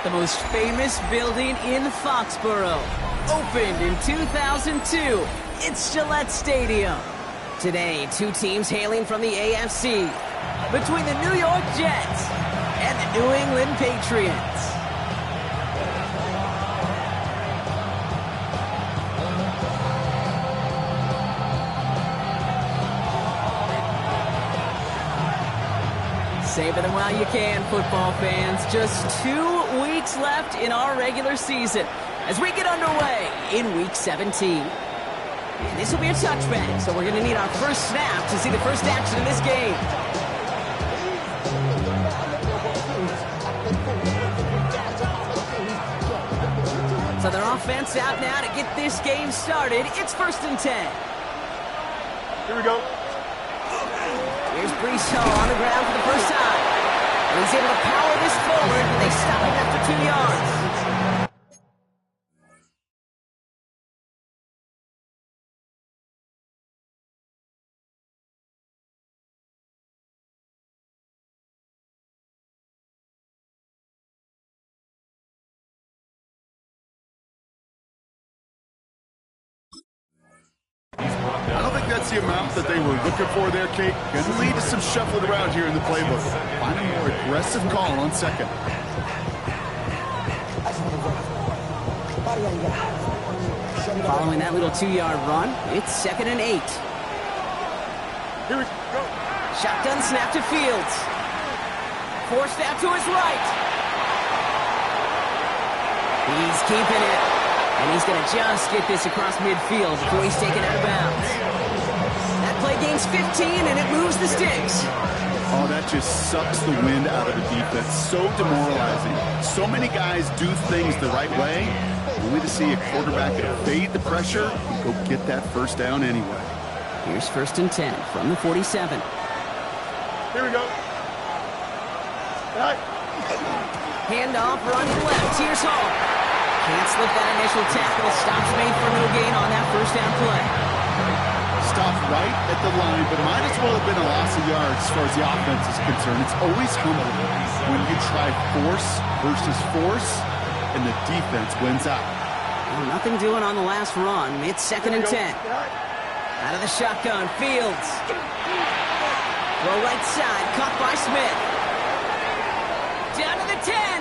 the most famous building in Foxborough. Opened in 2002, it's Gillette Stadium. Today, two teams hailing from the AFC, between the New York Jets and the New England Patriots. Savor them while you can, football fans. Just 2 weeks left in our regular season as we get underway in Week 17. And this will be a touchback, so we're going to need our first snap to see the first action in this game. So their offense out now to get this game started. It's 1st and 10. Here we go. Here's Breece Hall on the ground for the first time. And he's able to power this forward, and they stop him after 2 yards. I don't think that's the amount that they were looking for there, Kate. Going to lead to some shuffling around here in the playbook. Find a more aggressive call on second. Following that little 2-yard run, it's 2nd and 8. Here we go. Shotgun snap to Fields. Forced out to his right. He's keeping it. And he's going to just get this across midfield before he's taken out of bounds. That play gains 15, and it moves the sticks. Oh, that just sucks the wind out of the defense. So demoralizing. So many guys do things the right way, only to see a quarterback evade the pressure and go get that first down anyway. Here's 1st and 10 from the 47. Here we go. Handoff, run left. Here's Hall. Can't slip that initial tackle. Stops made for no gain on that first down play. Stopped right at the line, but might as well have been a loss of yards as far as the offense is concerned. It's always humbling when you try force versus force, and the defense wins out. Well, nothing doing on the last run. It's 2nd and 10. Out of the shotgun, Fields. Throw right side, caught by Smith. Down to the 10.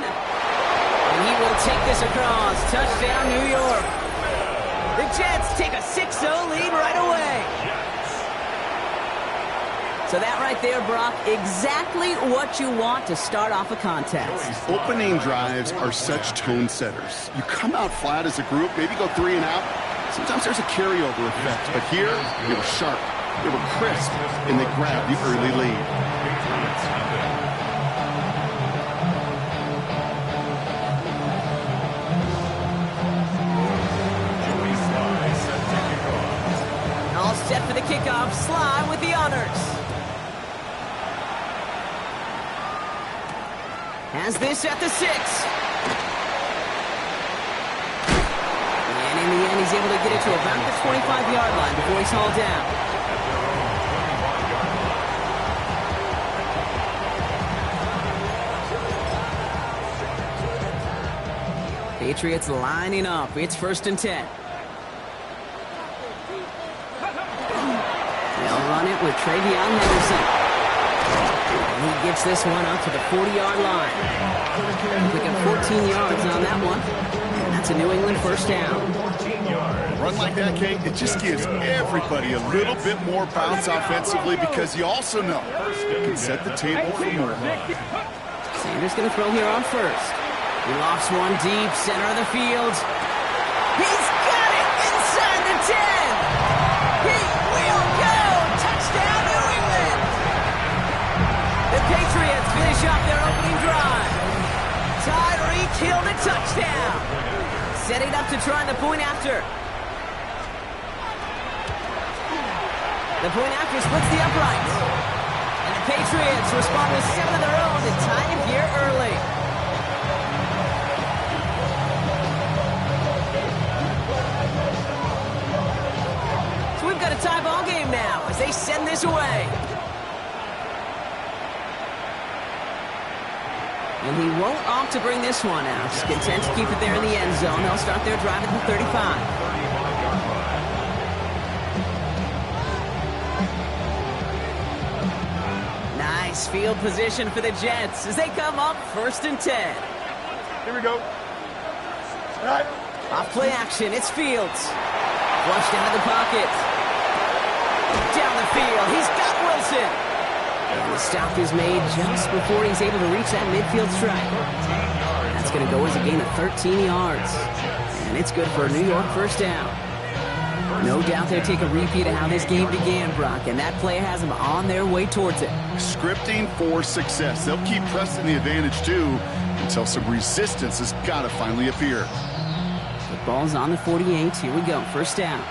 And he will take this across. Touchdown, New York. The Jets take a 6-0 lead right away. So that right there, Brock, exactly what you want to start off a contest. Opening drives are such tone setters. You come out flat as a group, maybe go 3 and out. Sometimes there's a carryover effect, but here, they were sharp, they were crisp, and they grabbed the early lead. Set for the kickoff. Sly with the honors. Has this at the 6. And in the end, he's able to get it to about the 25-yard line before he's hauled down. Patriots lining up. It's 1st and 10. They'll run it with Travion Henderson. And he gets this one up to the 40-yard line. We got 14 yards on that one. And that's a New England first down. Run like that, Kate, it just gives everybody a little bit more bounce offensively because you also know you can set the table for more. Sanders going to throw here on first. He lofts one deep, center of the field. He's got it inside the 10. He will go. Touchdown, New England. The Patriots finish off their opening drive. Tyreek Hill a touchdown. Setting up to try the point after. The point after splits the uprights. And the Patriots respond with 7 of their own to tie it here early. So we've got a tie ball game now as they send this away. And and he won't opt to bring this one out. He's content to keep it there in the end zone. They'll start their drive at the 35. Nice field position for the Jets as they come up 1st and 10. Here we go. All right. Off play action, it's Fields. Flushed out of the pocket. Down the field, he's got Wilson. And the stop is made just before he's able to reach that midfield strike. That's going to go as a gain of 13 yards. And it's good for a New York first down. No doubt they'll take a repeat of how this game began, Brock, and that play has them on their way towards it. Scripting for success. They'll keep pressing the advantage, too, until some resistance has got to finally appear. The ball's on the 48. Here we go. First down.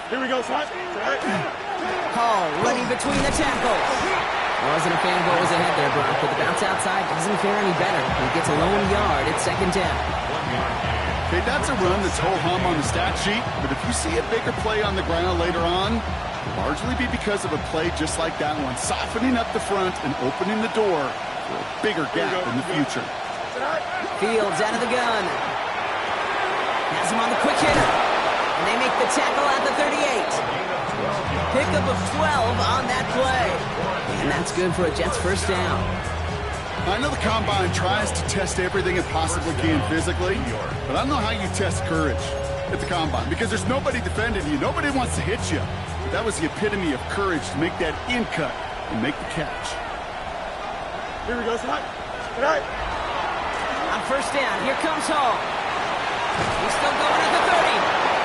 Here we go, son. Hall running between the tackles. Wasn't a fan of what was ahead there, Brock, but the bounce outside doesn't fare any better. He gets a lone yard at 2nd down. Okay, that's a run that's ho-hum on the stat sheet, but if you see a bigger play on the ground later on, it'll largely be because of a play just like that one, softening up the front and opening the door for a bigger gap in the future. Fields out of the gun. Has him on the quick hitter. And they make the tackle at the 38. Pickup of 12 on that play. And that's good for a Jets first down. I know the Combine tries to test everything it possibly can physically, but I don't know how you test courage at the Combine because there's nobody defending you. Nobody wants to hit you. But that was the epitome of courage to make that in cut and make the catch. Here we go, son. All right. On first down, here comes Hall. He's still going at the 30.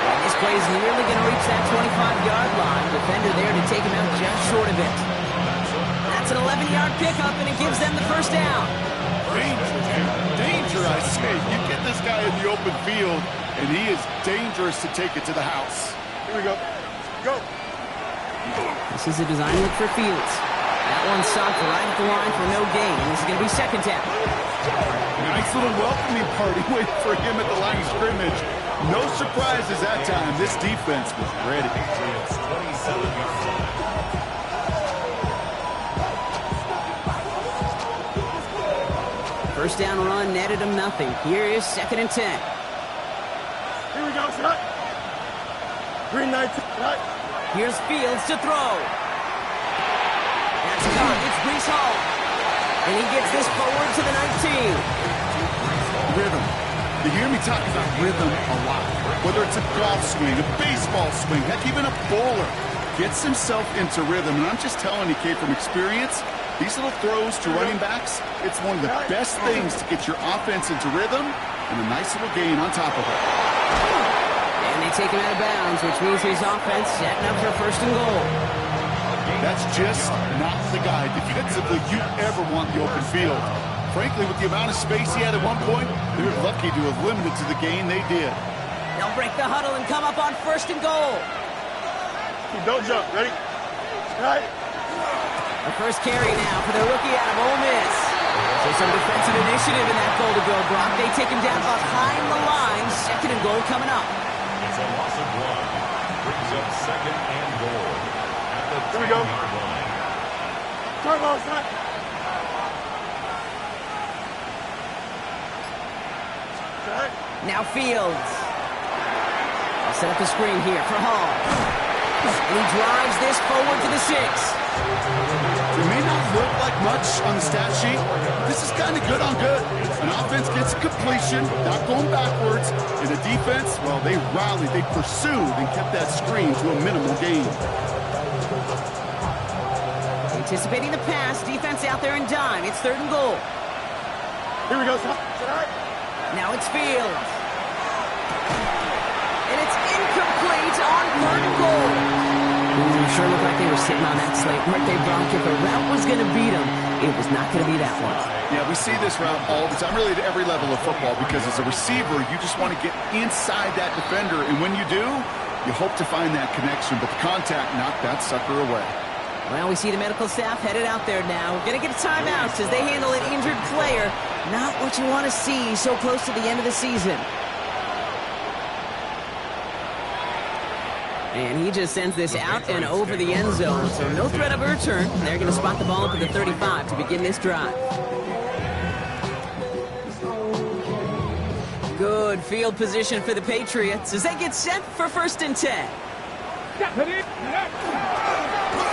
And this play is nearly going to reach that 25-yard line. Defender there to take him out just short of it. That's an 11-yard pickup, and it gives them the first down. Danger, I say. You get this guy in the open field, and he is dangerous to take it to the house. Here we go. Go. This is a design look for Fields. That one stopped right at the line for no gain. This is going to be 2nd down. Nice little welcoming party waiting for him at the line of scrimmage. No surprises that time. This defense was ready. First down run netted him nothing. Here is 2nd and 10. Here we go, son. Green 19. Right. Here's Fields to throw. That's caught. It's Breece Hall. And he gets this forward to the 19. Rhythm. You hear me talk about rhythm a lot. Whether it's a golf swing, a baseball swing, heck, even a bowler gets himself into rhythm. And I'm just telling you, Kate, from experience, these little throws to running backs, it's one of the best things to get your offense into rhythm and a nice little gain on top of it. And they take him out of bounds, which means his offense setting up for 1st and goal. That's just not the guy defensively you ever want the open field. Frankly, with the amount of space he had at one point, they were lucky to have limited to the gain they did. They'll break the huddle and come up on 1st and goal. Don't jump. Ready? Right. The first carry now for the rookie out of Ole Miss. So some defensive initiative in that goal to go, Brock. They take him down behind the line. 2nd and goal coming up. It's a loss of 1. Brings up 2nd and goal. Here we go. Turn ball, son. Now Fields. I'll set up the screen here for Hall. And he drives this forward to the 6. It may not look like much on the stat sheet. This is kind of good on good. An offense gets a completion, not going backwards. And the defense, well, they rallied, they pursued, and kept that screen to a minimal gain. Anticipating the pass, defense out there in dime. It's 3rd and goal. Here we go, son. Now it's Fields. And it's incomplete on 3rd and goal. Sure looked like they were sitting on that slate, weren't they, Brock? If a route was going to beat them, it was not going to be that one. Yeah, we see this route all the time, really at every level of football, because as a receiver, you just want to get inside that defender, and when you do, you hope to find that connection, but the contact knocked that sucker away. Well, we see the medical staff headed out there now. We're going to get a timeout as they handle an injured player. Not what you want to see so close to the end of the season. And he just sends this out and over the end zone, so no threat of a return. They're going to spot the ball up at the 35 to begin this drive. Good field position for the Patriots as they get set for 1st and 10.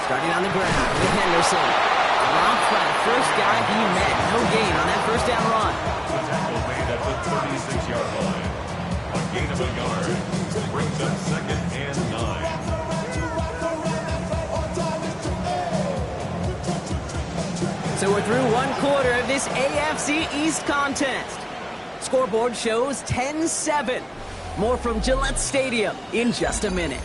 Starting on the ground with Henderson. Dropped by the first guy he met. No gain on that first down run. The tackle made at the 36-yard line. A gain of a yard brings up 2nd and 9. So we're through one quarter of this AFC East contest. Scoreboard shows 10-7. More from Gillette Stadium in just a minute.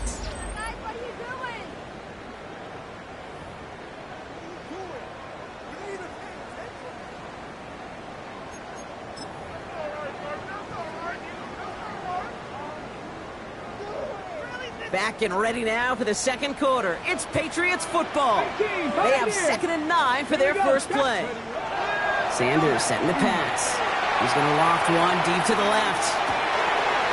Back and ready now for the second quarter. It's Patriots football. They have 2nd and 9 for their first play. Sanders setting the pass. He's going to loft one deep to the left.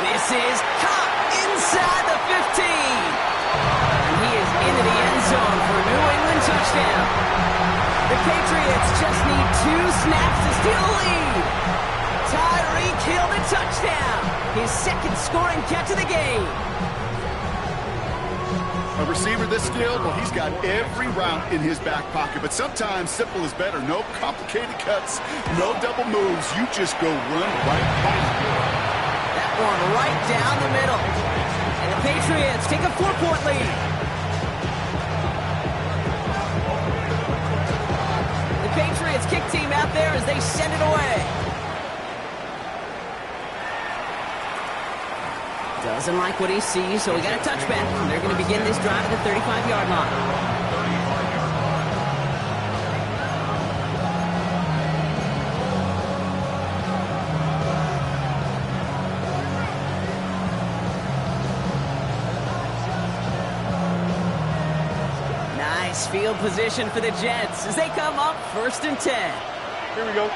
This is caught inside the 15. And he is into the end zone for a New England touchdown. The Patriots just need 2 snaps to steal the lead. Tyreek Hill the touchdown. His 2nd scoring catch of the game. A receiver this skilled, well, he's got every route in his back pocket. But sometimes simple is better. No complicated cuts, no double moves. You just go run right past it. That one right down the middle. And the Patriots take a 4-point lead. The Patriots kick team out there as they send it away. Doesn't like what he sees, so he got a touchback. And they're going to begin this drive at the 35-yard line. Nice field position for the Jets as they come up 1st and 10. Here we go.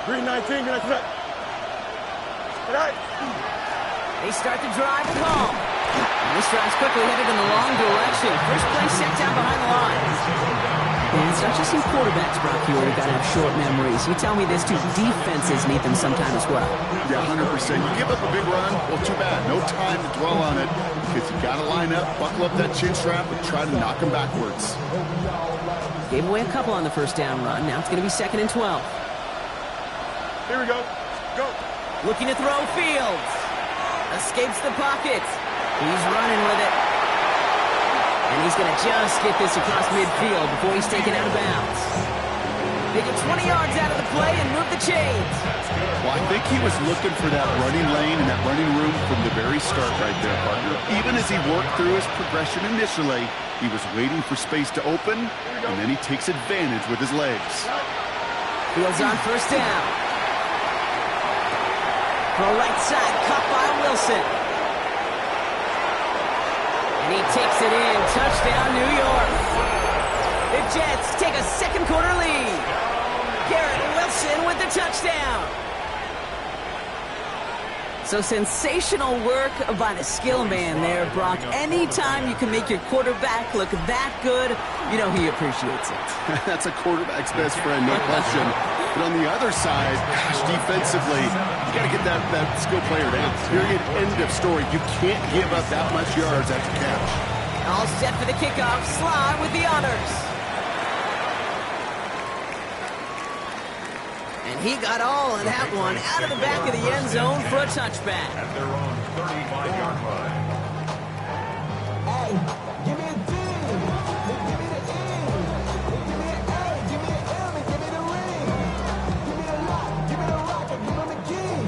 Green 19, green 19. All right. They start the drive at home. And this drive's quickly headed in the wrong direction. First play set down behind the line. And it's not just some quarterbacks, Brock, here who've got to have short memories. You tell me this too, defenses need them sometime as well. Yeah, 100%. You give up a big run, well, too bad. No time to dwell on it because you got to line up, buckle up that chin strap, and try to knock them backwards. Gave away a couple on the first down run. Now it's going to be 2nd and 12. Here we go. Go. Looking to throw Fields. Escapes the pocket. He's running with it. And he's going to just get this across midfield before he's taken out of bounds. They get 20 yards out of the play and move the chains. Well, I think he was looking for that running lane and that running room from the very start right there, partner. Even as he worked through his progression initially, he was waiting for space to open, and then he takes advantage with his legs. Fields on first down. From right side, caught by Wilson. And he takes it in. Touchdown, New York. The Jets take a second quarter lead. Garrett Wilson with the touchdown. So sensational work by the skill man there, Brock. Anytime you can make your quarterback look that good, you know he appreciates it. That's a quarterback's best friend, no question. But on the other side, gosh, defensively, you got to get that skill player down. Period. End of story. You can't give up that much yards after catch. All set for the kickoff. Sly with the honors. And he got all of that one out of the back of the end zone for a touchback. At their own 35-yard line. Hey, give me a D. Give me the E. Give me an A. Give me an M. Give me the ring. Give me the lock. Give me the rock. Give me the key.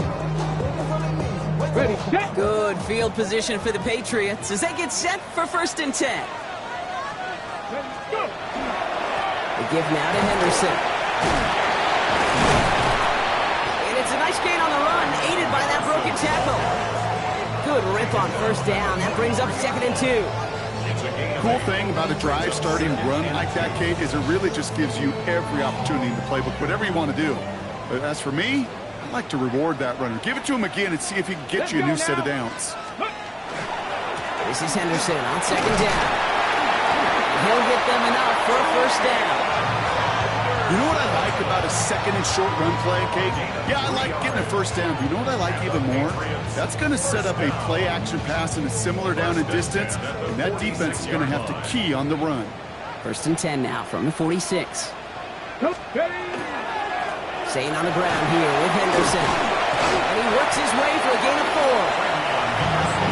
It's only me. Ready, set. Good field position for the Patriots as they get set for 1st and 10. They give now to Henderson. It's a nice gain on the run, aided by that broken tackle. Good rip on first down. That brings up 2nd and 2. Cool thing about a drive starting run like that, Kate, is it really just gives you every opportunity in the playbook, whatever you want to do. But as for me, I like to reward that runner. Give it to him again and see if he can get you a new set of downs. This is Henderson on second down. He'll get them enough for a first down. You know what I like about a second and short run play, Kate? Yeah, I like getting a first down. But you know what I like even more? That's going to set up a play action pass in a similar down and distance, and that defense is going to have to key on the run. First and 10 now from the 46. Staying on the ground here with Henderson. And he works his way for a gain of 4.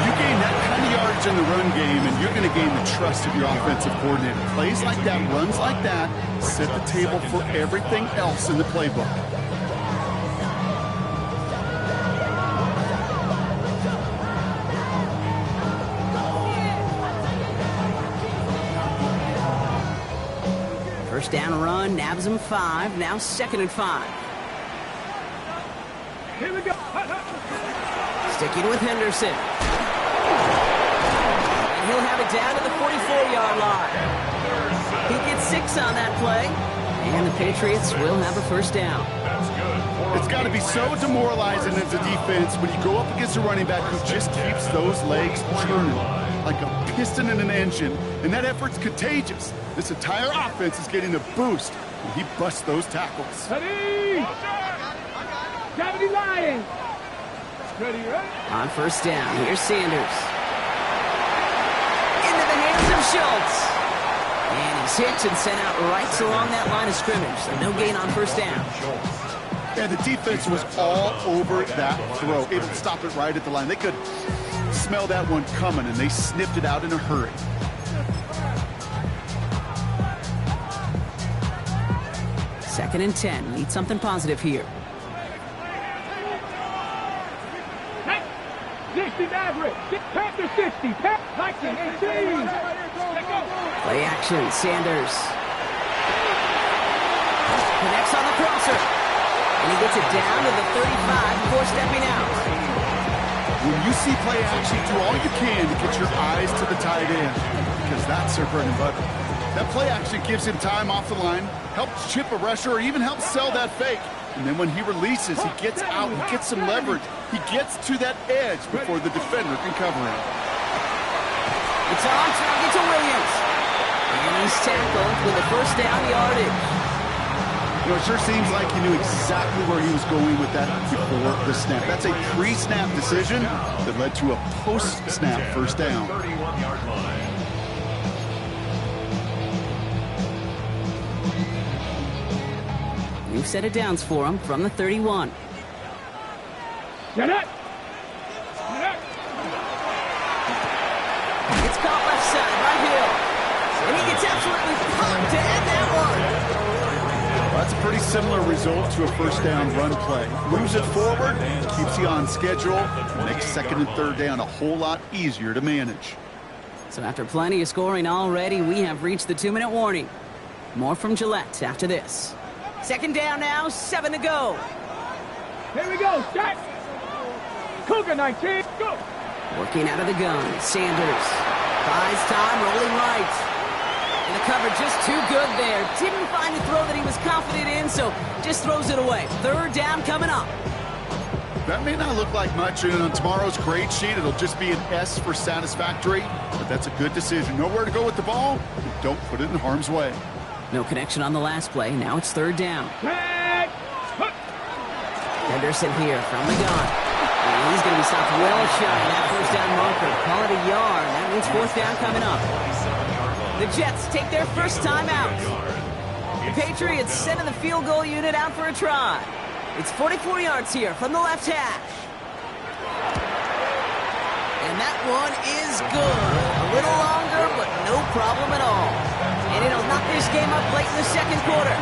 You gain that kind of yardage in the run game, and you're going to gain the trust of your offensive coordinator. Plays like that, runs like that, set the table for everything else in the playbook. First down run, nabs him 5. Now second and 5. Here we go. Sticking with Henderson. And he'll have it down to the 44-yard line. He gets 6 on that play. And the Patriots will have a first down. It's got to be so demoralizing as a defense when you go up against a running back who just keeps those legs churning like a piston in an engine. And that effort's contagious. This entire offense is getting a boost when he busts those tackles. Ready! Gravity Lion! Ready, right? On first down, here's Sanders. Into the hands of Schultz. And he's hit and sent out right along that line of scrimmage. So no gain on first down. And the defense was all over that throw, able to stop it right at the line. They could smell that one coming, and they snipped it out in a hurry. Second and 10. Need something positive here. 60 Maverick, Panther 60, Viking 18. Play action, Sanders. Connects on the crosser. And he gets it down to the 35 before stepping out. When you see play action, do all you can to get your eyes to the tight end, because that's their bread and butter. That play action gives him time off the line, helps chip a rusher, or even helps sell that fake. And then when he releases, he gets out, he gets some leverage. He gets to that edge before the defender can cover him. It's on target to Williams. And he's tackled with a first down yardage. You know, it sure seems like he knew exactly where he was going with that before the snap. That's a pre-snap decision that led to a post-snap first down. 31-yard line. New set of downs for him from the 31. Get it! It's caught left side by Hill. And he gets absolutely pumped to end that one. Well, that's a pretty similar result to a first down run play. Moves it forward, keeps you on schedule, makes second and third down a whole lot easier to manage. So after plenty of scoring already, we have reached the 2-minute warning. More from Gillette after this. Second down now, 7 to go. Here we go, Jack! Cougar 19, go! Working out of the gun, Sanders. Buys time, rolling right. And the cover just too good there. Didn't find a throw that he was confident in, so just throws it away. Third down coming up. That may not look like much, and on tomorrow's grade sheet, it'll just be an S for satisfactory, but that's a good decision. Know where to go with the ball, and don't put it in harm's way. No connection on the last play. Now it's third down. Jack! Henderson here from the gun. And he's going to be stopped well shy of that first down marker. Call it a yard. That means fourth down coming up. The Jets take their first time out. The Patriots sending the field goal unit out for a try. It's 44 yards here from the left hash. And that one is good. A little longer, but no problem at all. And it'll knock this game up late in the second quarter.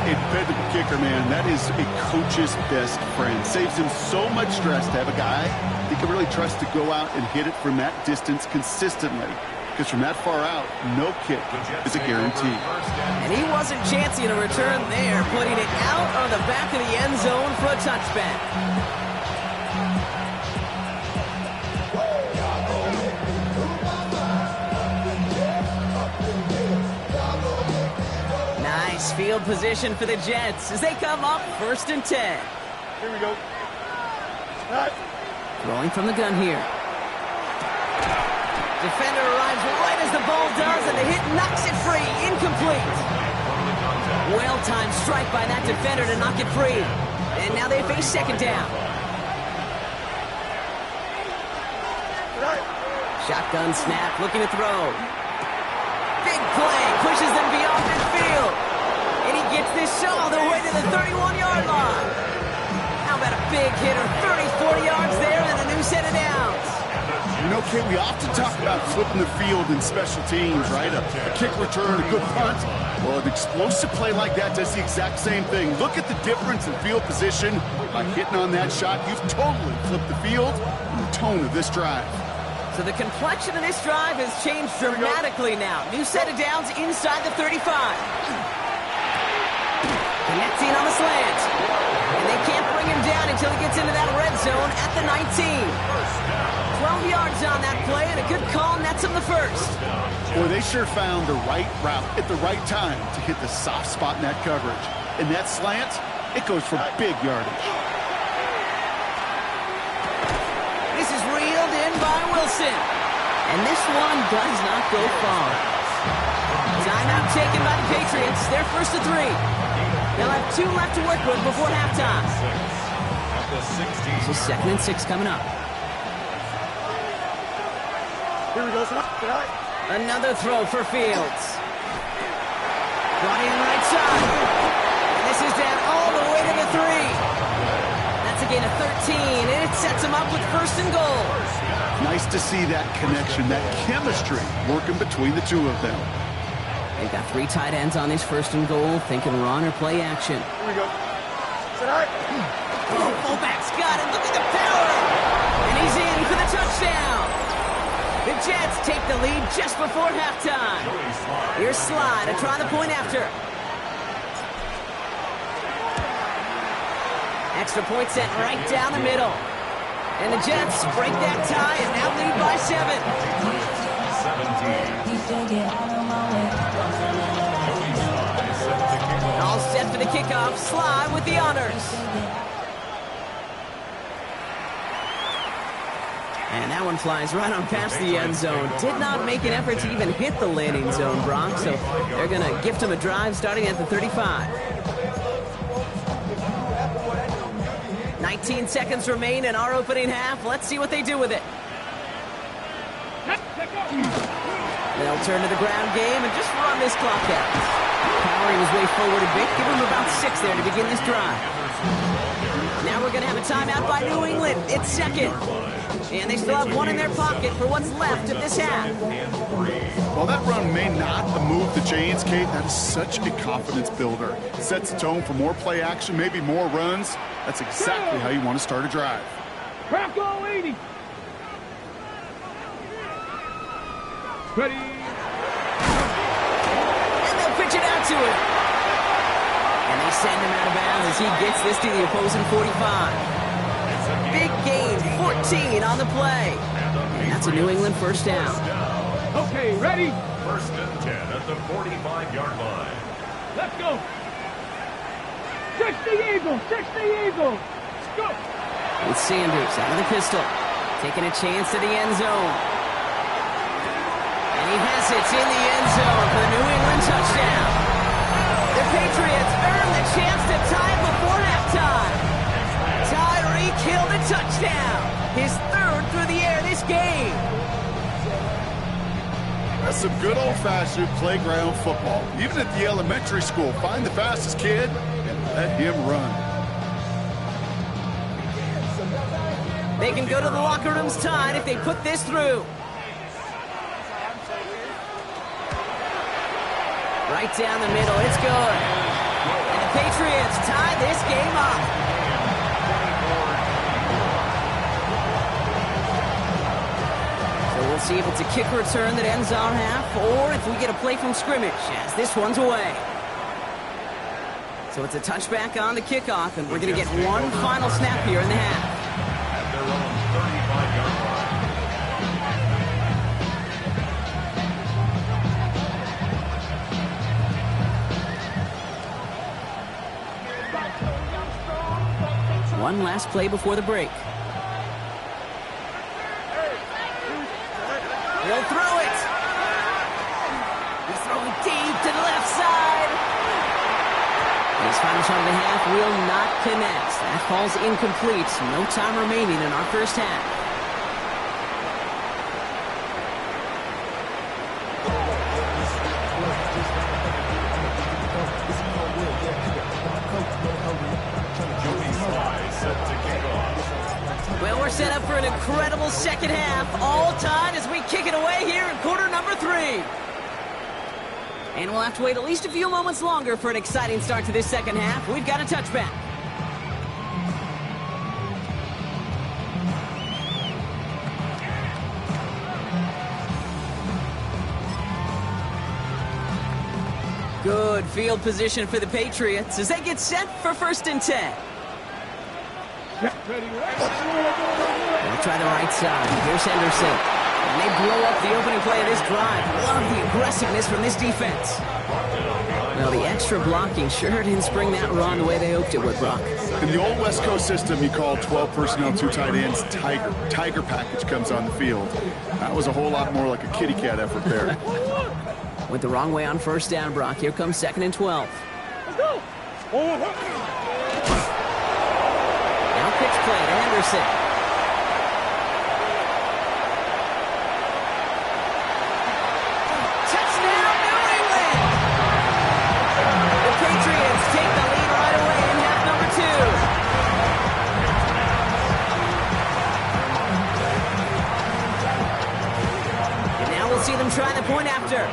A dependable kicker, man, that is a coach's best friend. Saves him so much stress to have a guy he can really trust to go out and hit it from that distance consistently. Because from that far out, no kick is a guarantee. And he wasn't chancing a return there, putting it out on the back of the end zone for a touchback. Nice field position for the Jets as they come up first and 10. Here we go. Right. Throwing from the gun here. Defender arrives right as the ball does, and the hit knocks it free. Incomplete. Well-timed strike by that defender to knock it free. And now they face second down. Shotgun snap, looking to throw. Big play, pushes them beyond midfield. And he gets this all the way to the 31-yard line. How about a big hitter, 30, 40 yards there, and a new set of downs. You know, Kate, we often talk about flipping the field in special teams, right? A kick return, a good punt. Well, an explosive play like that does the exact same thing. Look at the difference in field position. By hitting on that shot, you've totally flipped the field and the tone of this drive. So the complexion of this drive has changed dramatically now. New set of downs inside the 35. Connecting on the slant. And they can't bring him down until he gets into that red zone at the 19. 12 yards on that play, and a good call nets him the first. Boy, they sure found the right route at the right time to hit the soft spot in that coverage. And that slant, it goes for big yardage. This is reeled in by Wilson. And this one does not go far. Timeout taken by the Patriots. They're first to 3. They'll have 2 left to work with before halftime. This is 2nd and 6 coming up. Here we go. Another throw for Fields. Brought in right side. And this is down all the way to the 3. That's a gain of 13, and it sets him up with 1st and goal. Nice to see that connection, that chemistry working between the two of them. They've got 3 tight ends on this 1st and goal, thinking run or play action. Here we go. Sit high. Oh, fullback's got it. Look at the power. And he's in for the touchdown. The Jets take the lead just before halftime. Here's Sly to try the point after. Extra point sent right down the middle. And the Jets break that tie and now lead by 7. All set for the kickoff. Sly with the honors. And that one flies right on past the end zone. Did not make an effort to even hit the landing zone, Brock. So they're going to gift him a drive starting at the 35. 19 seconds remain in our opening half. Let's see what they do with it. They'll turn to the ground game and just run this clock out. Powering his way forward a bit. Give him about 6 there to begin this drive. Now we're going to have a timeout by New England. It's 2nd. And they still have 1 in their pocket for what's left of this half. While that run may not have moved the chains, Kate, that is such a confidence builder. It sets the tone for more play action, maybe more runs. That's exactly how you want to start a drive. Crack all 80. Ready. And they'll pitch it out to him. And they send him out of bounds as he gets this to the opposing 45. Big gain, 14 on the play. And that's a New England 1st down. Okay, ready? 1st and 10 at the 45-yard line. Let's go. 60 Eagles, 60 Eagles. Let's go. With Sanders out of the pistol. Taking a chance to the end zone. And he has it in the end zone for the New England touchdown. The Patriots earn the chance to tie it before halftime. Tyreek Hill the touchdown. His 3rd through the air this game. That's some good old-fashioned playground football. Even at the elementary school, find the fastest kid and let him run. They can go to the locker rooms tied if they put this through. Right down the middle, it's good. And the Patriots tie this game up. So we'll see if it's a kick return that ends our half, or if we get a play from scrimmage, as this one's away. So it's a touchback on the kickoff, and we're going to get one final snap here in the half. At their own 35-yard line. One last play before the break. They'll throw. final shot of the half will not connect. That falls incomplete. No time remaining in our first half. Well, we're set up for an incredible second half. All tied as we kick it away here in quarter number 3. And we'll have to wait at least a few moments longer for an exciting start to this second half. We've got a touchback. Good field position for the Patriots as they get set for 1st and 10. They'll try the right side. Here's Henderson. And they blow up the opening play of this drive. Love the aggressiveness from this defense. Well, the extra blocking sure didn't spring that run the way they hoped it would, Brock. In the old West Coast system, you call 12 personnel, 2 tight ends, Tiger. Tiger package comes on the field. That was a whole lot more like a kitty cat effort there. Went the wrong way on 1st down, Brock. Here comes 2nd and 12. Let's go. Now pitch play to Henderson. Touchdown, New England! The Patriots take the lead right away in half number 2. And now we'll see them try the point after.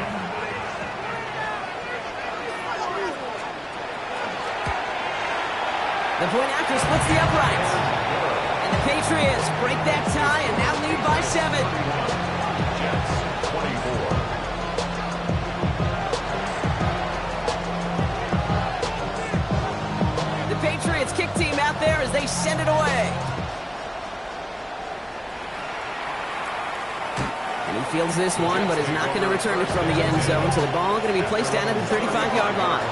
The point after splits the uprights. And the Patriots break that tie and now lead by 7. Jets 24. The Patriots kick team out there as they send it away. And he fields this one, but is not going to return it from the end zone. So the ball going to be placed down at the 35-yard line.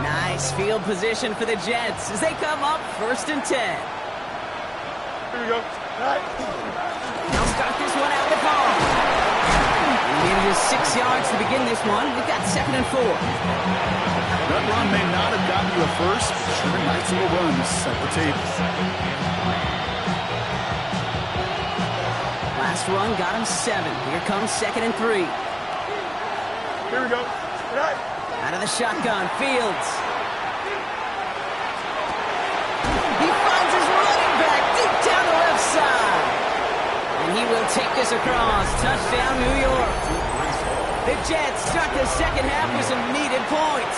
Nice field position for the Jets as they come up 1st and 10. Here we go. Now start this one out of the ball. He needed just 6 yards to begin this one. We've got 2nd and 4. That run may not have gotten you a first, but sure, nice little run to set the table. Last run got him 7. Here comes 2nd and 3. Here we go. Right. Out of the shotgun, Fields. He finds his running back deep down the left side. And he will take this across. Touchdown, New York. The Jets start the second half with some needed points.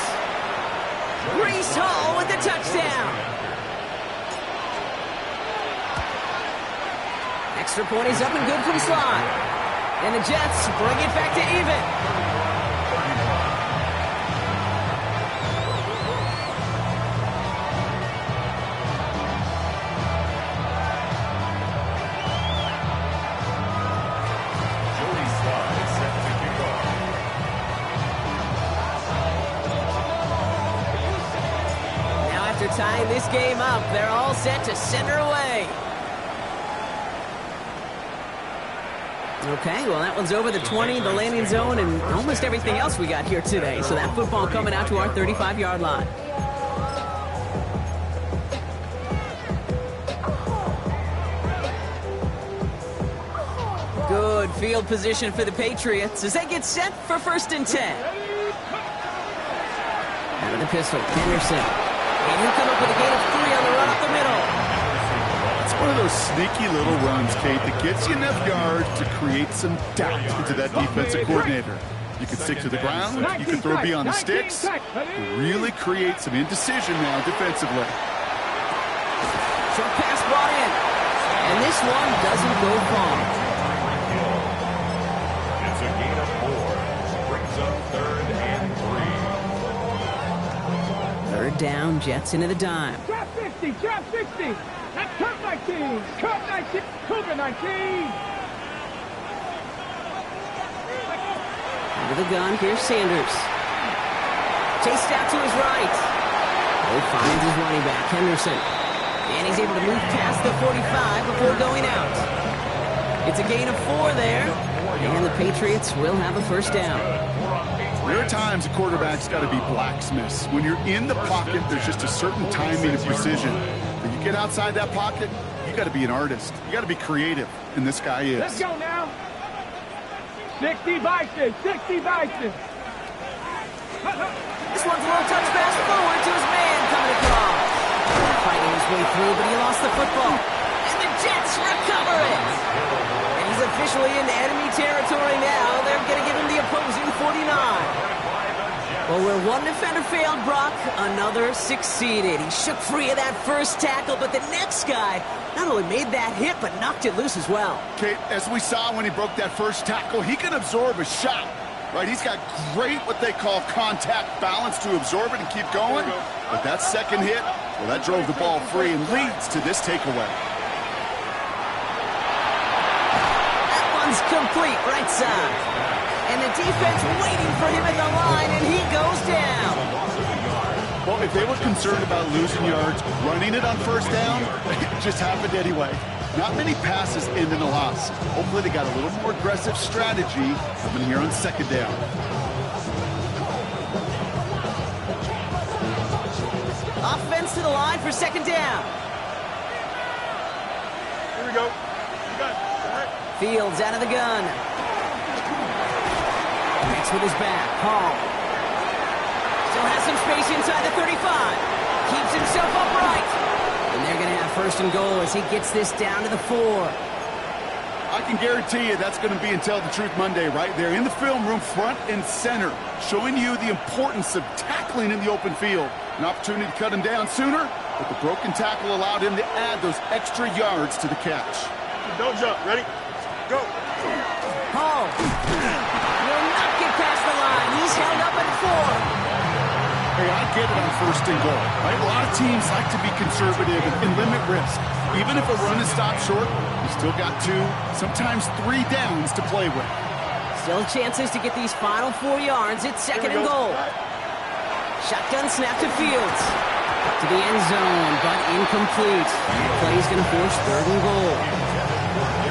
Breece Hall with the touchdown. Extra point is up and good from Slide. And the Jets bring it back to even. Tying this game up, they're all set to center away. Okay, well, that one's over the 20, the landing zone, and almost everything else we got here today. So that football coming out to our 35-yard line. Good field position for the Patriots as they get set for 1st and 10. Out of the pistol, Henderson. And he'll come up with a gain of 3 on the run up the middle. It's one of those sneaky little runs, Kate, that gets you enough yards to create some doubt into that defensive coordinator. You can stick to the ground, you can throw beyond the sticks, really create some indecision now defensively. Short pass brought in. And this one doesn't go far. It's a gain of 4. Brings up 3rd and 3. 3rd down, Jets into the dime. Trap 50, trap 60. That's Curve 19, Curve 19, Cougar 19. Under the gun, here's Sanders. Chased out to his right. Oh, finds his running back, Henderson. And he's able to move past the 45 before going out. It's a gain of 4 there. And the Patriots will have a first down. There are times a quarterback's got to be blacksmiths. When you're in the pocket, there's just a certain timing and precision. When you get outside that pocket, you got to be an artist. You got to be creative, and this guy is. Let's go now. 60 Bison, 60 Bison. This one's a little touch pass forward to his man coming across. Fighting his way through, but he lost the football. And the Jets recover it. And he's officially in enemy territory now. They're going to give him the opposing 49. Well, where one defender failed, Brock, another succeeded. He shook free of that first tackle, but the next guy not only made that hit, but knocked it loose as well. Kate, as we saw when he broke that first tackle, he can absorb a shot. Right, he's got great what they call contact balance to absorb it and keep going. But that second hit, well, that drove the ball free and leads to this takeaway. That one's complete right side. And the defense waiting for him at the line, and he goes down. Well, if they were concerned about losing yards, running it on first down, it just happened anyway. Not many passes end in a loss. Hopefully they got a little more aggressive strategy coming here on second down. Offense to the line for second down. Here we go. You got it. All right. Fields out of the gun. Makes with his back. Hall. Still has some space inside the 35. Keeps himself upright. And they're going to have first and goal as he gets this down to the 4. I can guarantee you that's going to be in Tell the Truth Monday right there in the film room, front and center, showing you the importance of tackling in the open field. An opportunity to cut him down sooner, but the broken tackle allowed him to add those extra yards to the catch. Don't jump. Ready? Go. Hall will not get past the line. He's held up at 4. Hey, I get it on first and goal. Right? A lot of teams like to be conservative and limit risk. Even if a run is stopped short, you still got 2, sometimes 3 downs to play with. Still chances to get these final 4 yards. It's second and goal. Shotgun snap to Fields. To the end zone, but incomplete. Play's going to force third and goal.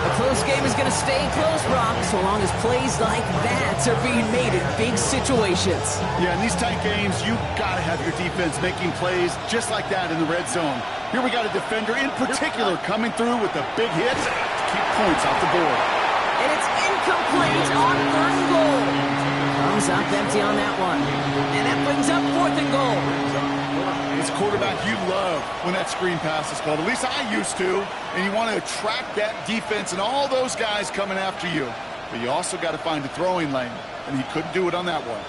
A close game is going to stay close, Brock, so long as plays like that are being made in big situations. Yeah, in these tight games, you got to have your defense making plays just like that in the red zone. Here we got a defender in particular coming through with a big hit to keep points off the board. And it's incomplete on third and goal. Comes up empty on that one. And that brings up fourth and goal. As a quarterback, you love when that screen pass is called. At least I used to. And you want to attract that defense and all those guys coming after you. But you also got to find a throwing lane. And he couldn't do it on that one.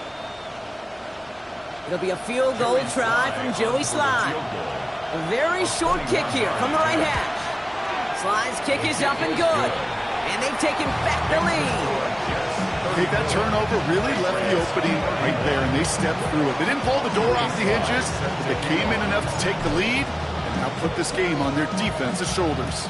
It'll be a field goal try from Joey Slye. A very short kick here from the right hash. Sly's kick is up and good. And they've taken back the lead. I think that turnover really left the opening right there, and they stepped through it. They didn't pull the door off the hinges, but they came in enough to take the lead and now put this game on their defense's shoulders.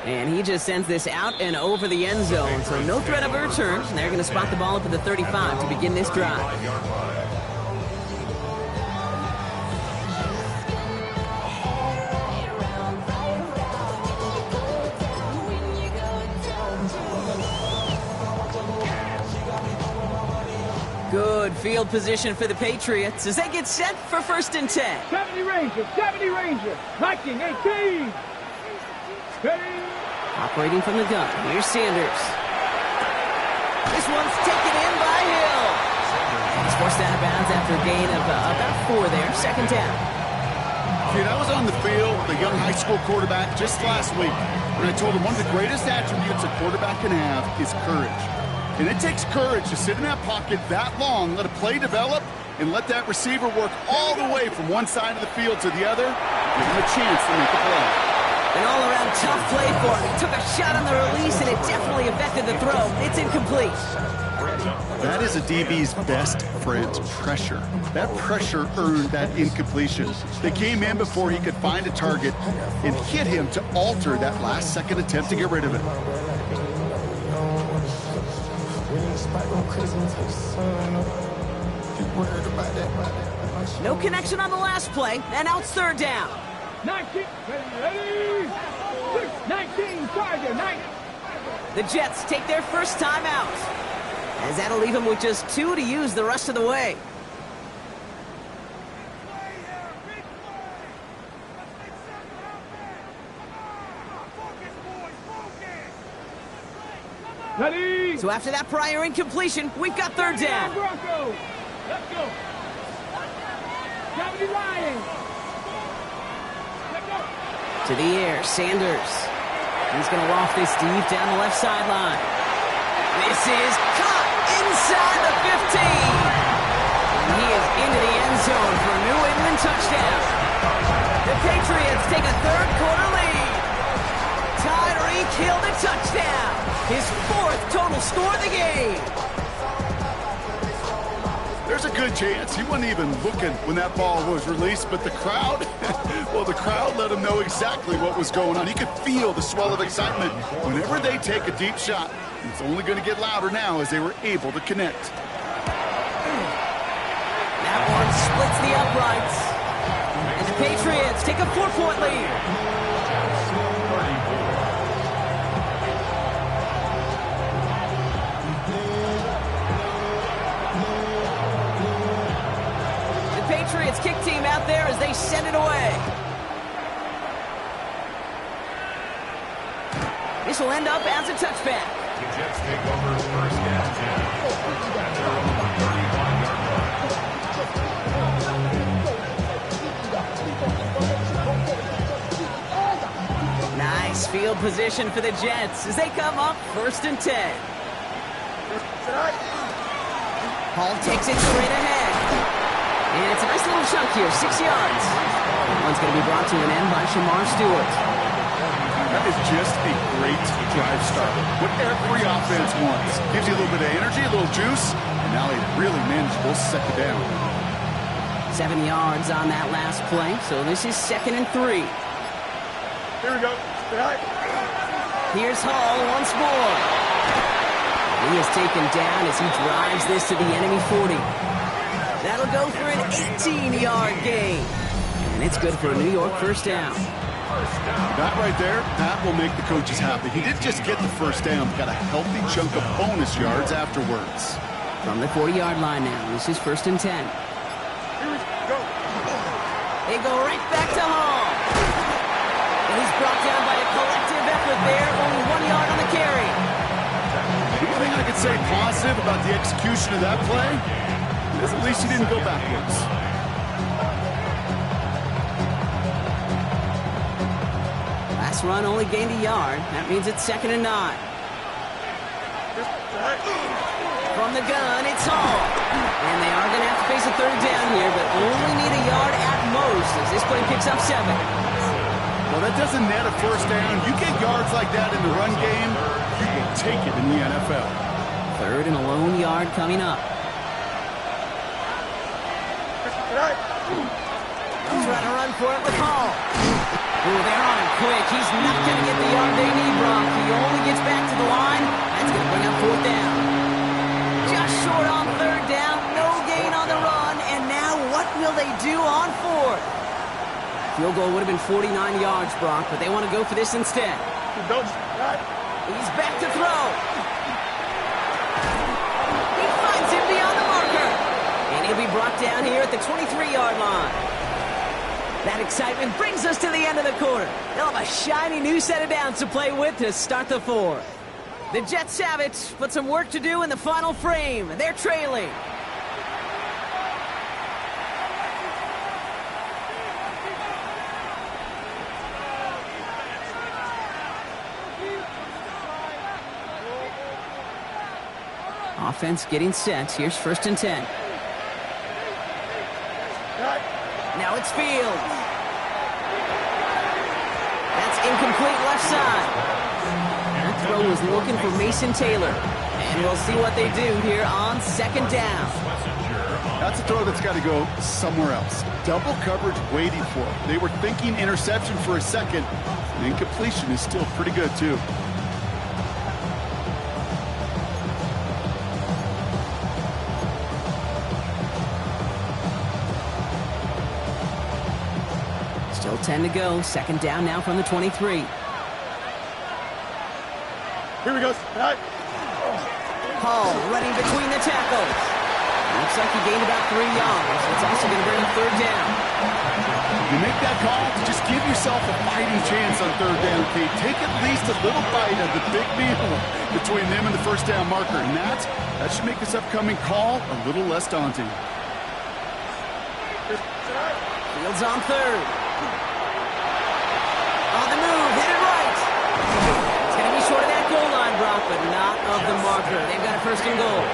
And he just sends this out and over the end zone, so no threat of a return. They're going to spot the ball up at the 35 to begin this drive. Good field position for the Patriots as they get set for first and 10. 70 Ranger, 70 Ranger. Viking 18. Ready? Operating from the gun, here's Sanders. This one's taken in by Hill. He's forced out of bounds after a gain of about 4 there, second down. Dude, I was on the field with a young high school quarterback just last week, and I told him one of the greatest attributes a quarterback can have is courage. And it takes courage to sit in that pocket that long, let a play develop, and let that receiver work all the way from one side of the field to the other, give him a chance to make a play. An all-around tough play for him. He took a shot on the release, and it definitely affected the throw. It's incomplete. That is a DB's best friend, pressure. That pressure earned that incompletion. They came in before he could find a target and hit him to alter that last-second attempt to get rid of it. No connection on the last play, and now it's third down. 19, ready? 6-19, Charger, 9. The Jets take their first time out, as that'll leave them with just 2 to use the rest of the way. Ready? So after that prior incompletion, we've got third down. Broncos. Let's go. Cavity Lions. Let's go. To the air, Sanders. He's going to loft this deep down the left sideline. This is caught inside the 15. And he is into the end zone for a New England touchdown. The Patriots take a third-quarter lead. Tyreek Hill the touchdown. His 4th total score of the game. There's a good chance he wasn't even looking when that ball was released, but the crowd, well, the crowd let him know exactly what was going on. He could feel the swell of excitement. Whenever they take a deep shot, it's only going to get louder now as they were able to connect. That one splits the uprights. And the Patriots take a 4-point lead. Patriots kick team out there as they send it away. This will end up as a touchback. The Jets take over first and 10. At their own 35-yard line. Nice field position for the Jets as they come up first and 10. Hall takes it straight ahead. And it's a nice little chunk here, 6 yards. That one's going to be brought to an end by Shamar Stewart. That is just a great drive starter. What every offense wants. Gives you a little bit of energy, a little juice, and now a really manageable second down. 7 yards on that last play, so this is 2nd and 3. Here we go. Here's Hall once more. He is taken down as he drives this to the enemy 40. That'll go for an 18-yard gain. And it's good for a New York first down. That right there, that will make the coaches happy. He didn't just get the first down, got a healthy chunk of bonus yards afterwards. From the 40-yard line now, this is 1st and 10. Here we go. They go right back to Hall. And he's brought down by a collective effort there, only 1 yard on the carry. The only thing I could say positive about the execution of that play is at least he didn't go backwards. Last run only gained a yard. That means it's 2nd and 9. From the gun, it's Hall. And they are going to have to face a third down here, but only need a yard at most as this play picks up 7. Well, that doesn't net a first down. You get yards like that in the run game, you will take it in the NFL. 3rd and a lone yard coming up. He's trying to run for it with Hall. Oh, they're on him quick. He's not going to get the yard they need, Brock. He only gets back to the line. That's going to bring up 4th down. Just short on 3rd down. No gain on the run. And now what will they do on 4th? Field goal would have been 49 yards, Brock, but they want to go for this instead. He's back to throw. He finds him beyond the marker. And he'll be brought down here at the 23-yard line. That excitement brings us to the end of the quarter. They'll have a shiny new set of downs to play with to start the 4th. The Jets have it, but some work to do in the final frame. They're trailing. Offense getting set. Here's 1st and 10. Now it's Fields. That's incomplete left side. That throw was looking for Mason Taylor. And we'll see what they do here on 2nd down. That's a throw that's got to go somewhere else. Double coverage waiting for it. They were thinking interception for a second. And incompletion is still pretty good, too. Still 10 to go. 2nd down now from the 23. Here we go. All right. Hall running between the tackles. Looks like he gained about 3 yards. It's also going to bring up third down. You make that call, just give yourself a fighting chance on third down, Kate. Take at least a little bite of the big meal between them and the first down marker. And that should make this upcoming call a little less daunting. Fields on third. On the move, hit it right. It's going to be short of that goal line, Brock, but not of the marker. They've got a first and goal.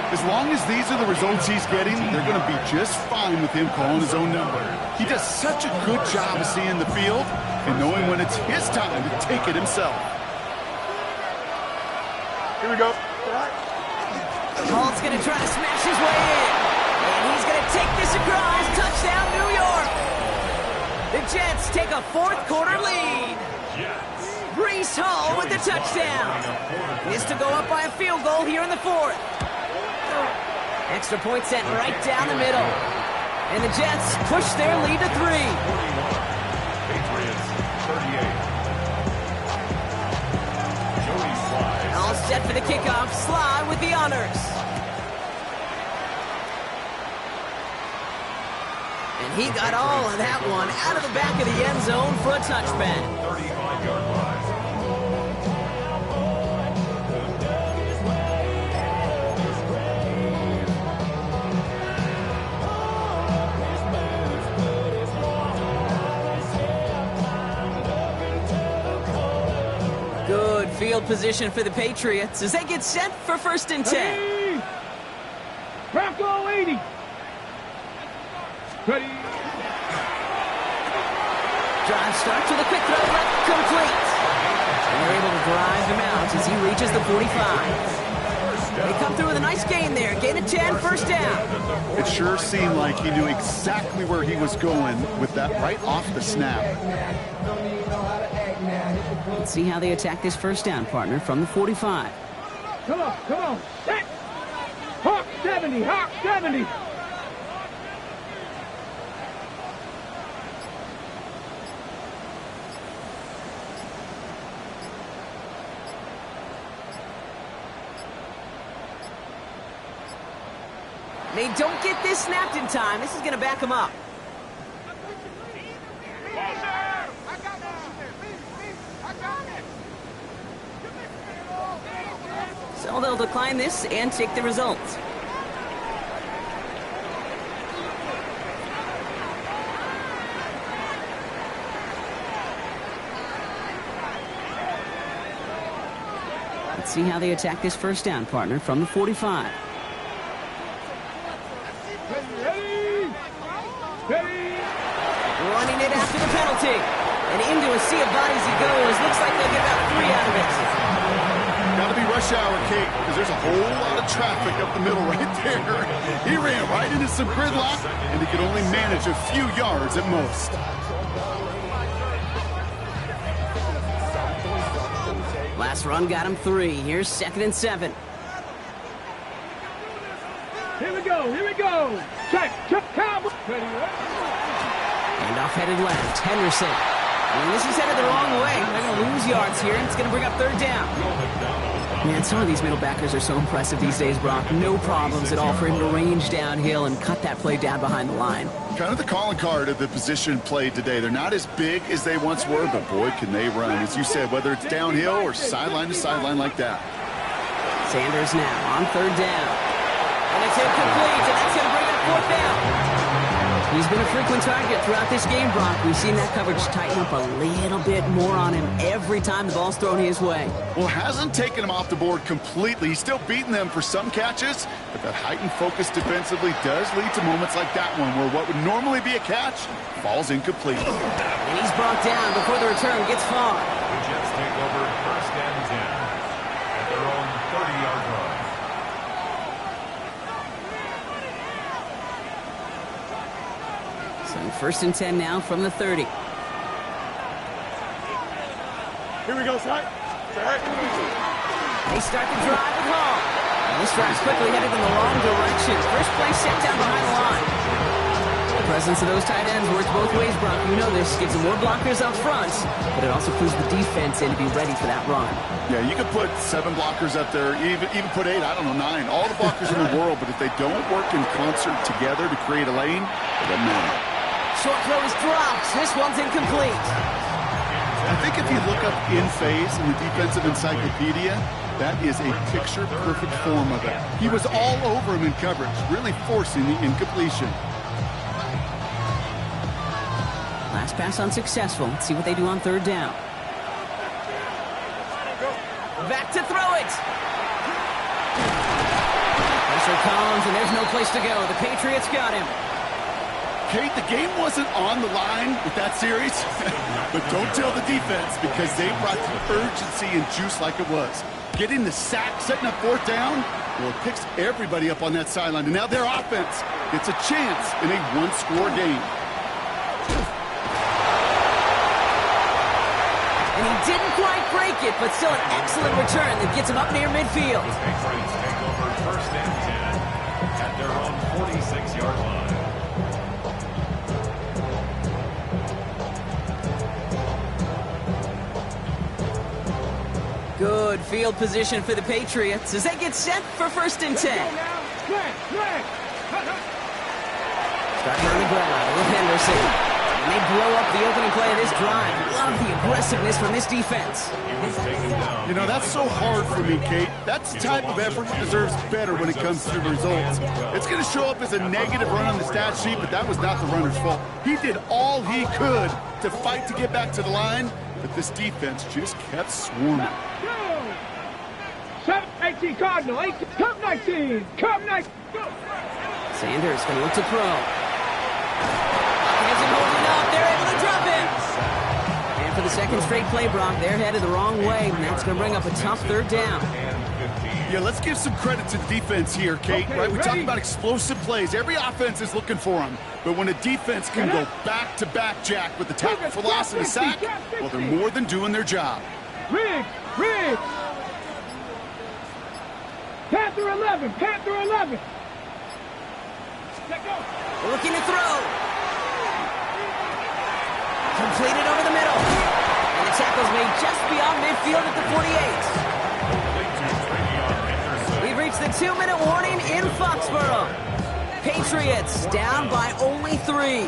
As long as these are the results he's getting, they're going to be just fine with him calling his own number. He does such a good job of seeing the field and knowing when it's his time to take it himself. Here we go. Hall's going to try to smash his way in. And he's going to take this across. Touchdown, New York. The Jets take a fourth-quarter lead. Breece Hall with the touchdown. Is to go up by a field goal here in the fourth. Extra point sent right down the middle. And the Jets push their lead to 3. Patriots 38. Jody Sly. All set for the kickoff. Sly with the honors. And he got all of that one out of the back of the end zone for a touchback. 35-yard line. Good field position for the Patriots as they get set for first and 10. Hey! Bronco 80. Ready. Drive starts with a quick throw left complete. And they're able to drive him out as he reaches the 45. They come through with a nice gain there. Gain of 10, first down. It sure seemed like he knew exactly where he was going with that right off the snap. Let's see how they attack this first down, partner, from the 45. Come on, come on. Set. Hawk 70, Hawk 70. They don't get this snapped in time. This is going to back them up. So they'll decline this and take the results. Let's see how they attack this first down, partner, from the 45. Ready. Ready. Running it after the penalty. And into a sea of bodies he goes. Looks like they'll get about 3 out of it. Got to be rush hour, Kate, because there's a whole lot of traffic up the middle right there. He ran right into some gridlock, and he could only manage a few yards at most. Last run got him 3. Here's 2nd and 7. Here we go, here we go. Check, Cowboy. Ready, Handoff headed left. Henderson. And this is headed the wrong way. They're going to lose yards here, and it's going to bring up third down. Man, some of these middle backers are so impressive these days, Brock. No problems at all for him to range downhill and cut that play down behind the line. Kind of the calling card of the position played today. They're not as big as they once were, but boy, can they run. As you said, whether it's downhill or sideline to sideline like that. Sanders now on third down. And it's incomplete, and that's going to bring up fourth down. He's been a frequent target throughout this game, Brock. We've seen that coverage tighten up a little bit more on him every time the ball's thrown his way. Well, hasn't taken him off the board completely. He's still beating them for some catches, but that heightened focus defensively does lead to moments like that one where what would normally be a catch falls incomplete. And he's brought down before the return gets far. The Jets take over first and 10 at their own 30-yard line. So first and 10 now from the 30. Here we go, Sly. They start the drive with Hall. And this drive's quickly headed in the wrong direction. First play set down behind the line. presence of those tight ends works both ways, Brock. You know this. Gives them more blockers up front, but it also clues the defense in to be ready for that run. Yeah, you could put 7 blockers up there, even put 8, I don't know, 9. All the blockers in the world, but if they don't work in concert together to create a lane, it doesn't matter. Short throw is dropped. This one's incomplete. I think if you look up in phase in the defensive encyclopedia, that is a picture-perfect form of it. He was all over him in coverage, really forcing the incompletion. Last pass unsuccessful. Let's see what they do on third down. Back to throw it. Pressure comes, and there's no place to go. The Patriots got him. Kate, the game wasn't on the line with that series, but don't tell the defense because they brought the urgency and juice like it was. Getting the sack, setting up fourth down, well, it picks everybody up on that sideline. And now their offense gets a chance in a one-score game. And he didn't quite break it, but still an excellent return that gets him up near midfield. The Patriots take over first and 10 at their own 46-yard line. Good field position for the Patriots as they get set for first and 10. Starting on the ground with Henderson. And they blow up the opening play of this drive. Love the aggressiveness from this defense. You know, that's so hard for me, Kate. That's the type of effort that deserves better when it comes to results. It's going to show up as a negative run on the stat sheet, but that was not the runner's fault. He did all he could to fight to get back to the line, but this defense just kept swarming. 18 Cardinal, 18, Cup 19, Cup 19, go! Sanders going to look to throw. Has him holding up, they're able to drop him. And for the second straight play, Brock, they're headed the wrong way, and that's going to bring up a tough third down. Yeah, let's give some credit to the defense here, Kate. Okay, right? We talk ready? about explosive plays. Every offense is looking for them. But when a defense can go back-to-back, Jack, with the tackle for loss and a sack, well, they're more than doing their job. Riggs! Panther 11, Panther 11! Let go! Looking to throw. Completed over the middle. And the tackle's made just beyond midfield at the 48. We've reached the 2-minute warning in Foxborough. Patriots down by only 3.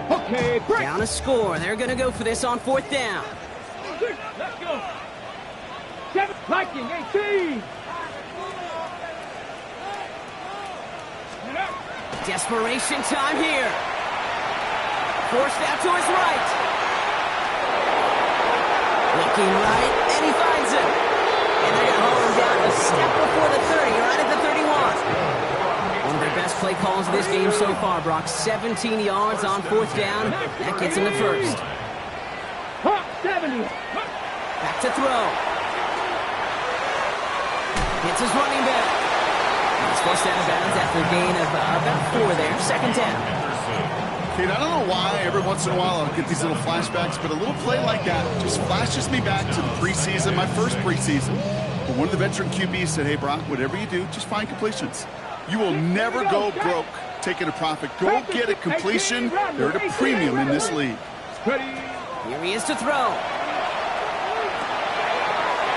Okay, break! Down a score. They're going to go for this on fourth down. Let's go! 7, Viking, 18! Desperation time here. Forced out to his right. Looking right, and he finds it. And they're going to hold him down a step before the 30, right at the 31. One of their best play calls of this game so far, Brock. 17 yards on fourth down. That gets him the first. 70. Back to throw. Hits his running back. He's forced out of bounds after a gain of about 4 there. Second down. Kate, I don't know why every once in a while I'll get these little flashbacks, but a little play like that just flashes me back to the preseason, my first preseason. But one of the veteran QBs said, hey, Brock, whatever you do, just find completions. You will never go broke taking a profit. Go get a completion. They're at a premium in this league. Here he is to throw.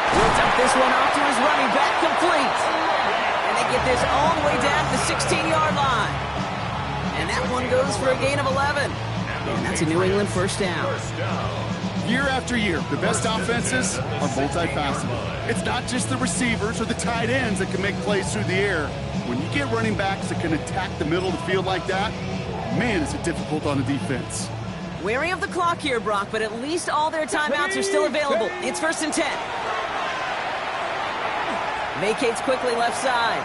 He'll dump this one off to his running back, complete. And they get this all the way down to the 16-yard line. And that one goes for a gain of 11. And that's a New England first down. Year after year, the best offenses are multifaceted. It's not just the receivers or the tight ends that can make plays through the air. When you get running backs that can attack the middle of the field like that, man, is it difficult on the defense. Wary of the clock here, Brock, but at least all their timeouts are still available. It's first and 10. Vacates quickly left side.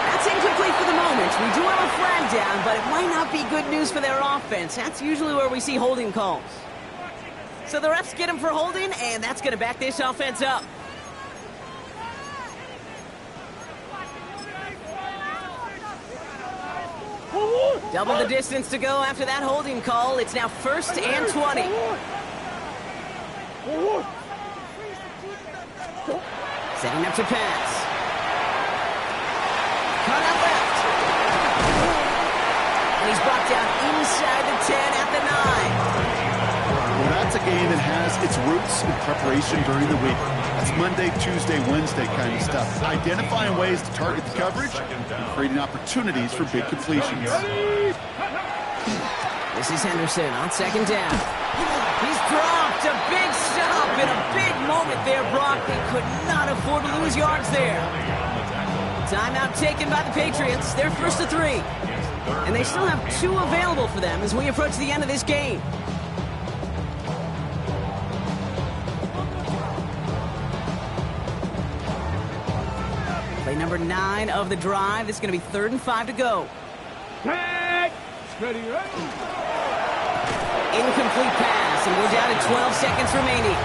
That's incomplete for the moment. We do have a flag down, but it might not be good news for their offense. That's usually where we see holding calls. So the refs get him for holding, and that's going to back this offense up. Double the distance to go after that holding call. It's now first and 20. Setting up to pass. Cut out left. And he's brought down inside the 10 at the 9. Well, that's a game that has its roots in preparation during the week. That's Monday, Tuesday, Wednesday kind of stuff. Identifying ways to target the coverage and creating opportunities for big completions. This is Henderson on second down. He's dropped a big stop in a big moment there, Brock. They could not afford to lose yards there. Timeout taken by the Patriots. They're first to 3. And they still have 2 available for them as we approach the end of this game. Play number 9 of the drive. This is going to be 3rd and 5 to go. Tag. Ready, Incomplete pass, and we're down to 12 seconds remaining.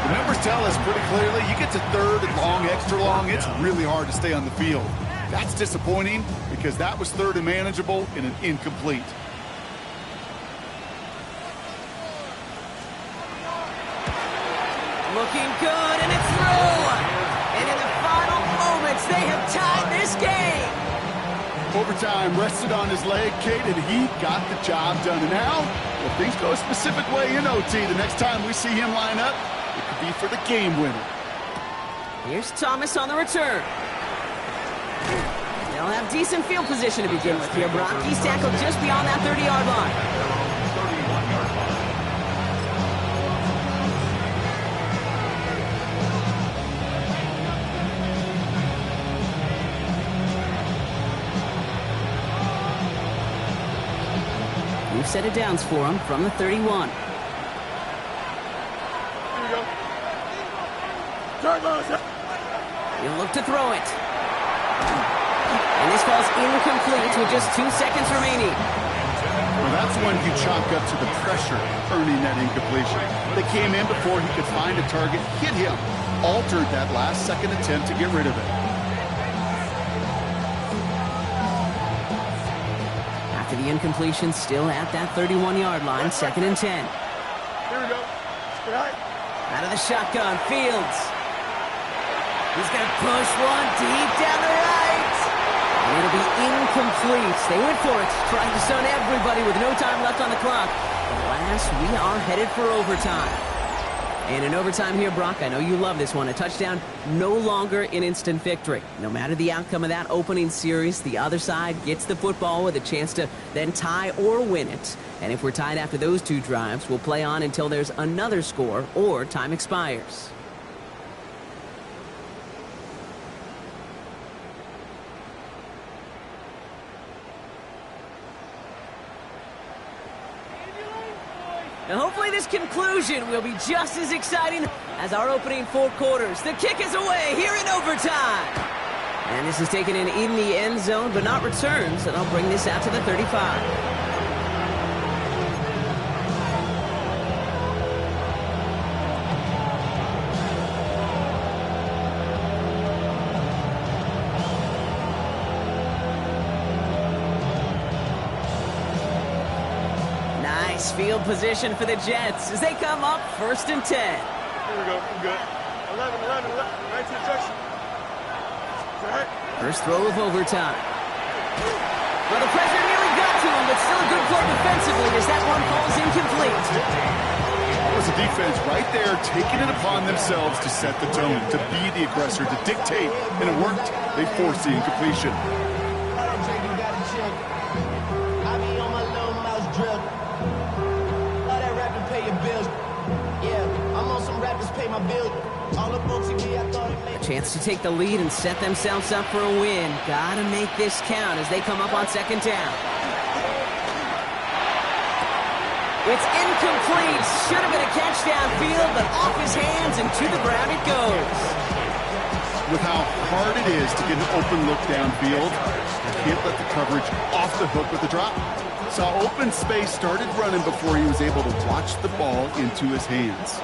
The numbers tell us pretty clearly, you get to 3rd and long, extra long, it's really hard to stay on the field. That's disappointing because that was 3rd and manageable and an incomplete. Looking good, and it's through. And in the final moments, they have tied this game. Overtime rested on his leg, Kate, and he got the job done. And now, if things go a specific way in OT, the next time we see him line up, it could be for the game winner. Here's Thomas on the return. They'll have decent field position to begin with here, Brock. He's tackled just beyond that 30-yard line. 31-yard line. We've set it downs for him from the 31. Here we go. Turn ball. He'll look to throw it. And this falls incomplete with just 2 seconds remaining. Well, that's when you chalk up to the pressure earning that incompletion. They came in before he could find a target, hit him, altered that last second attempt to get rid of it. After the incompletion, still at that 31-yard line, 2nd and 10. Here we go. Stay high. Out of the shotgun, Fields. He's going to push one deep down the right. And it'll be incomplete. They went for it, trying to stun everybody with no time left on the clock. But alas, we are headed for overtime. And in overtime here, Brock, I know you love this one. A touchdown, no longer an instant victory. No matter the outcome of that opening series, the other side gets the football with a chance to then tie or win it. And if we're tied after those 2 drives, we'll play on until there's another score or time expires. Now, hopefully this conclusion will be just as exciting as our opening 4 quarters. The kick is away here in overtime. And this is taken in the end zone, but not returned, so they'll bring this out to the 35. Nice field position for the Jets as they come up 1st and 10. Here we go. I'm good. 11. Right to the junction. Stay high. First throw of overtime. Well, the pressure nearly got to him, but still a good play defensively as that one falls incomplete. That was the defense right there taking it upon themselves to set the tone, to be the aggressor, to dictate, and it worked. They forced the incompletion. A chance to take the lead and set themselves up for a win. Gotta make this count as they come up on 2nd down. It's incomplete. Should have been a catch downfield, but off his hands and to the ground it goes. With how hard it is to get an open look downfield, you can't let the coverage off the hook with the drop. Saw open space, started running before he was able to watch the ball into his hands.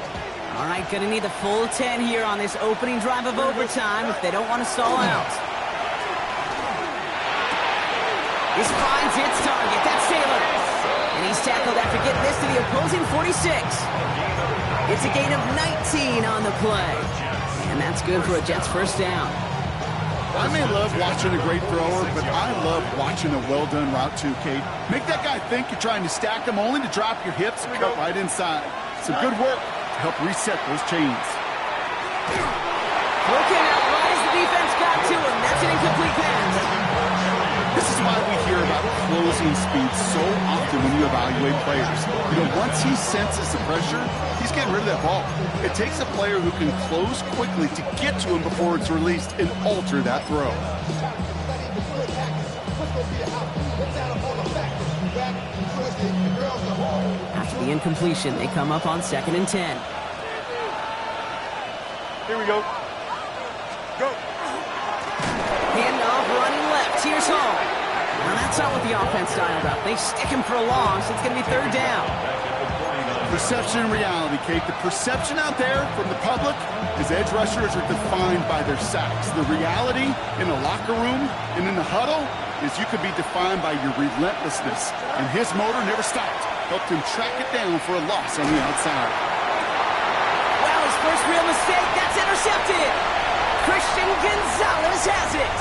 All right, gonna need the full 10 here on this opening drive of overtime if they don't want to stall out. This finds its target. That's Taylor. And he's tackled after getting this to the opposing 46. It's a gain of 19 on the play. And that's good for a Jets first down. I may love watching a great thrower, but I love watching a well-done route too, Kate. Make that guy think you're trying to stack him only to drop your hips and cut right inside. Some good work to help reset those chains. Looking out right as the defense got to him. That's an incomplete pass. This is why we hear about closing speed so often when you evaluate players. You know, once he senses the pressure, he's getting rid of that ball. It takes a player who can close quickly to get to him before it's released and alter that throw. After the incompletion, they come up on 2nd and 10. Here we go. Go. Handoff running left. Here's Hall. Now that's not what the offense dialed up. They stick him for a loss. It's going to be 3rd down. Perception and reality, Kate. The perception out there from the public is edge rushers are defined by their sacks. The reality in the locker room and in the huddle is you could be defined by your relentlessness. And his motor never stopped. Helped him track it down for a loss on the outside. Well, his first real mistake. That's intercepted. Christian Gonzalez has it.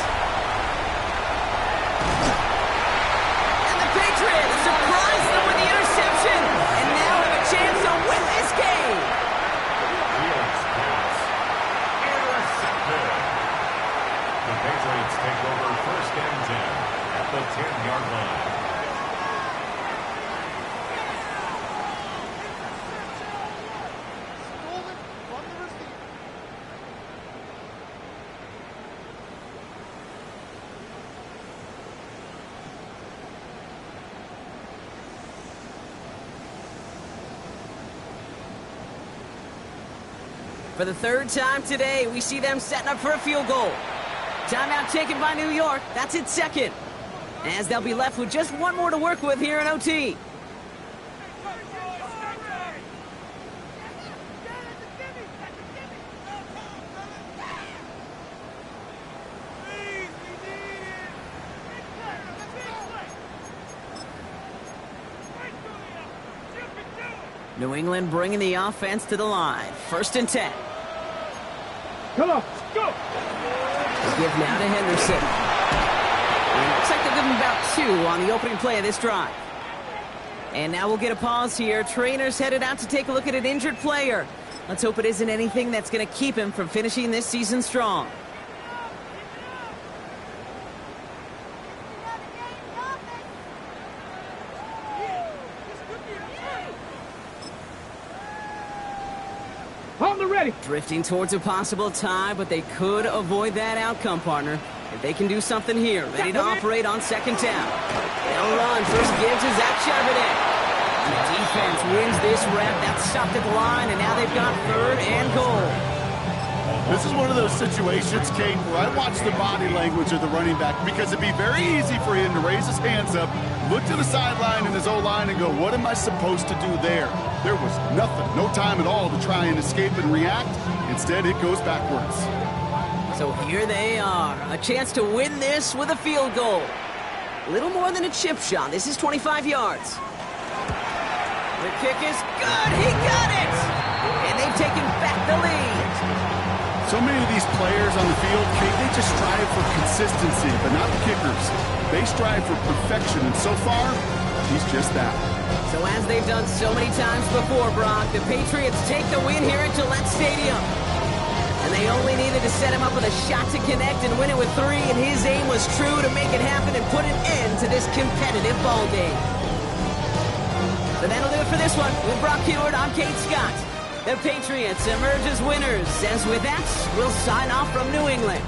And the Patriots surprise them with the interception and now have a chance to win this game. Intercepted. The Patriots take over 1st and 10 at the 10-yard line. For the 3rd time today, we see them setting up for a field goal. Timeout taken by New York. That's its 2nd. As they'll be left with just one more to work with here in OT. New England bringing the offense to the line. 1st and 10. Come on, go! They give now to Henderson. And it looks like they'll give him about 2 on the opening play of this drive. And now we'll get a pause here. Trainers headed out to take a look at an injured player. Let's hope it isn't anything that's going to keep him from finishing this season strong. On the ready. Drifting towards a possible tie, but they could avoid that outcome, partner. If they can do something here, ready to operate on 2nd down. They'll run. First give to Zach Charbonnet. And the defense wins this rep. That's stopped at the line, and now they've got 3rd and goal. This is one of those situations, Kate, where I watch the body language of the running back because it'd be very easy for him to raise his hands up, look to the sideline in his O-line and go, what am I supposed to do there? There was nothing, no time at all to try and escape and react. Instead, it goes backwards. So here they are, a chance to win this with a field goal. A little more than a chip shot. This is 25 yards. The kick is good. He got it. And they've taken back the lead. So many of these players on the field, Kate, they just strive for consistency, but not the kickers. They strive for perfection, and so far, he's just that. So as they've done so many times before, Brock, the Patriots take the win here at Gillette Stadium. And they only needed to set him up with a shot to connect and win it with 3, and his aim was true to make it happen and put an end to this competitive ball game. So that'll do it for this one. With Brock Huard, I'm Kate Scott. The Patriots emerge as winners, as with that, we'll sign off from New England.